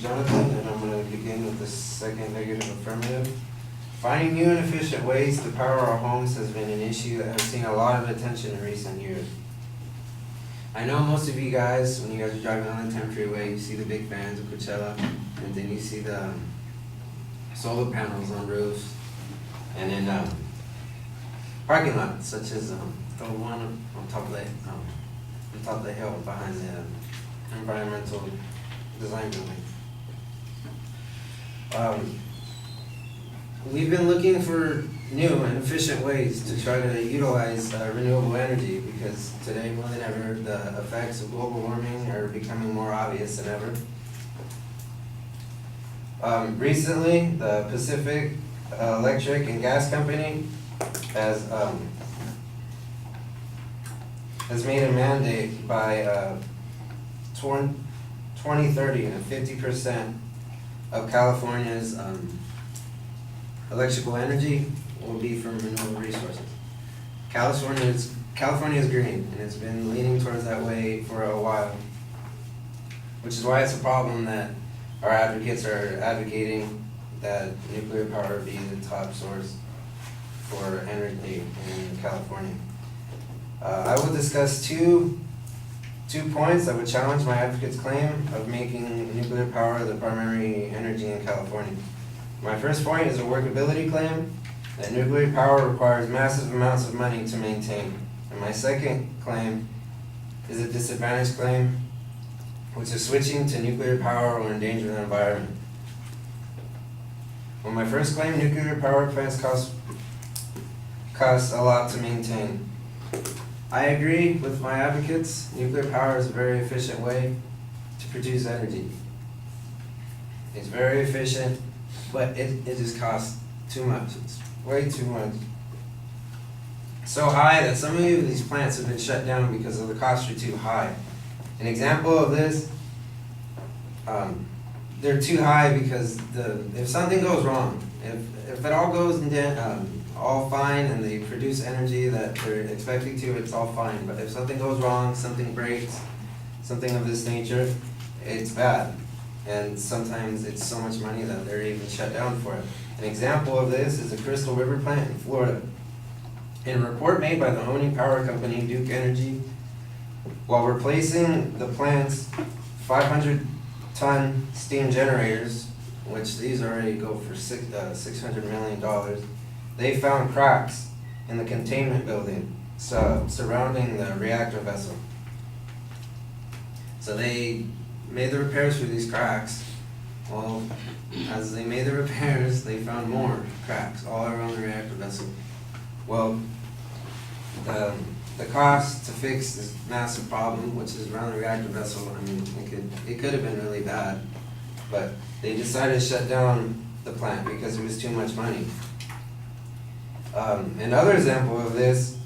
is Jonathan, and I'm going to begin with the second negative affirmative. Finding new and efficient ways to power our homes has been an issue that has seen a lot of attention in recent years. I know most of you guys, when you guys are driving on the 10 freeway, you see the big fans of Coachella, and then you see the solar panels on roofs, and in parking lots, such as the one on top of the hill behind the environmental design building. We've been looking for new and efficient ways to try to utilize renewable energy, because today more than ever the effects of global warming are becoming more obvious than ever. Recently, the Pacific Electric and Gas Company has made a mandate by 2030 that 50% of California's electrical energy will be from renewable resources. California is green, and it's been leaning towards that way for a while, which is why it's a problem that our advocates are advocating that nuclear power be the top source for energy in California. I will discuss two points that would challenge my advocate's claim of making nuclear power the primary energy in California. My first point is a workability claim, that nuclear power requires massive amounts of money to maintain. And my second claim is a disadvantage claim, which is switching to nuclear power will endanger the environment. On my first claim, nuclear power plants cost a lot to maintain. I agree with my advocates. Nuclear power is a very efficient way to produce energy. It's very efficient, but it just costs too much. It's way too much. So high that some of these plants have been shut down because of the costs are too high. An example of this, they're too high because if something goes wrong, if it all goes all fine and they produce energy that they're expecting to, it's all fine. But if something goes wrong, something breaks, something of this nature, it's bad. And sometimes it's so much money that they're even shut down for it. An example of this is the Crystal River plant in Florida. In a report made by the owning power company, Duke Energy, while replacing the plant's 500-ton steam generators, which these already go for $600 million, they found cracks in the containment building surrounding the reactor vessel. So they made the repairs for these cracks. Well, as they made the repairs, they found more cracks all around the reactor vessel. Well, the cost to fix this massive problem, which is around the reactor vessel, I mean, it could have been really bad, but they decided to shut down the plant because it was too much money. Another example of this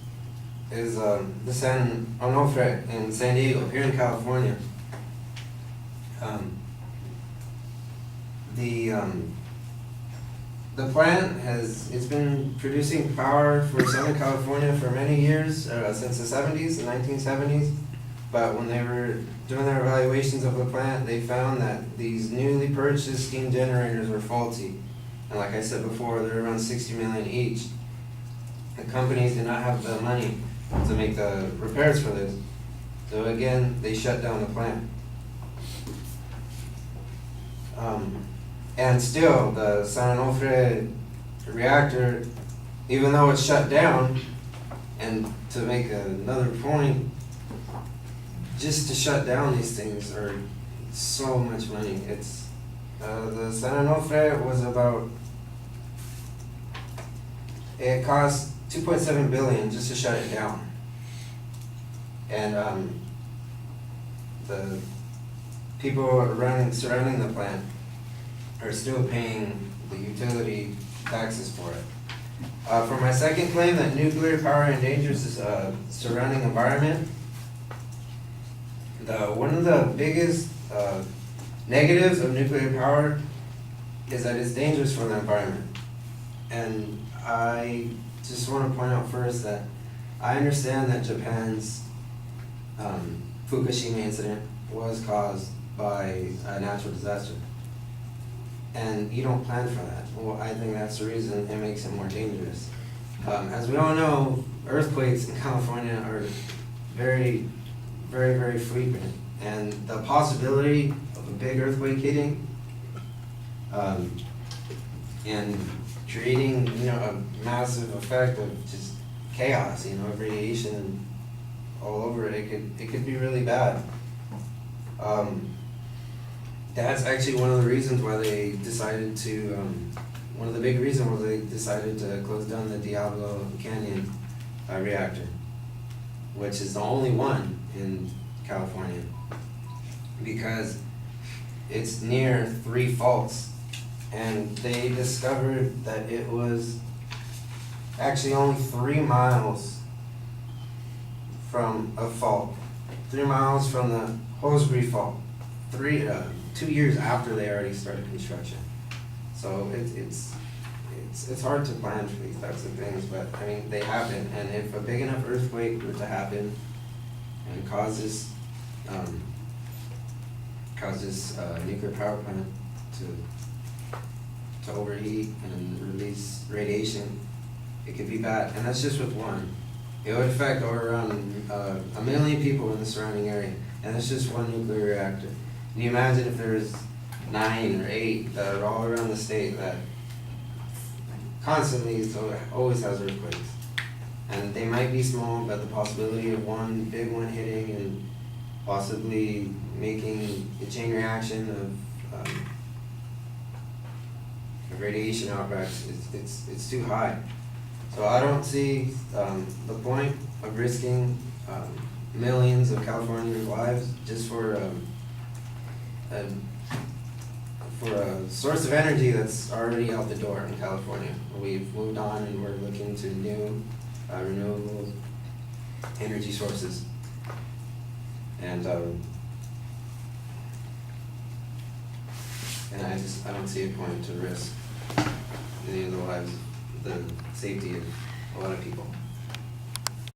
is the San Onofre in San Diego, here in California. The plant it's been producing power for Southern California for many years, since the 70s, the 1970s. But when they were doing their evaluations of the plant, they found that these newly purchased steam generators were faulty. And like I said before, they're around $60 million each. The companies did not have the money to make the repairs for this. So again, they shut down the plant. And still, the San Onofre reactor, even though it's shut down, and to make another point, just to shut down these things are so much money. It's the San Onofre was it cost $2.7 billion just to shut it down, and the people surrounding the plant are still paying the utility taxes for it. For my second claim that nuclear power endangers the surrounding environment, one of the biggest negatives of nuclear power is that it's dangerous for the environment. And I just want to point out first that I understand that Japan's Fukushima incident was caused by a natural disaster. and you don't plan for that. Well, I think that's the reason it makes it more dangerous. As we all know, earthquakes in California are very, very, very frequent, and the possibility of a big earthquake hitting and creating, a massive effect of just chaos, radiation all over it, it could be really bad. That's actually one of the reasons why they decided to, one of the big reasons why they decided to close down the Diablo Canyon reactor, which is the only one in California, because it's near 3 faults, and they discovered that it was actually only 3 miles from a fault, 3 miles from the Hosbury fault, 2 years after they already started construction. So it's hard to plan for these types of things, but I mean, they happen, and if a big enough earthquake were to happen and causes nuclear power plant to overheat and release radiation, it could be bad, and that's just with one. It would affect over around 1 million people in the surrounding area, and that's just one nuclear reactor. Can you imagine if there's 9 or 8 that are all around the state that constantly always has earthquakes? And they might be small, but the possibility of one big one hitting and possibly making a chain reaction of radiation outbreaks, it's too high. So I don't see the point of risking millions of Californians' lives just for a source of energy that's already out the door in California. We've moved on and we're looking to new renewable energy sources. And I don't see a point to risk any of the lives, the safety of a lot of people.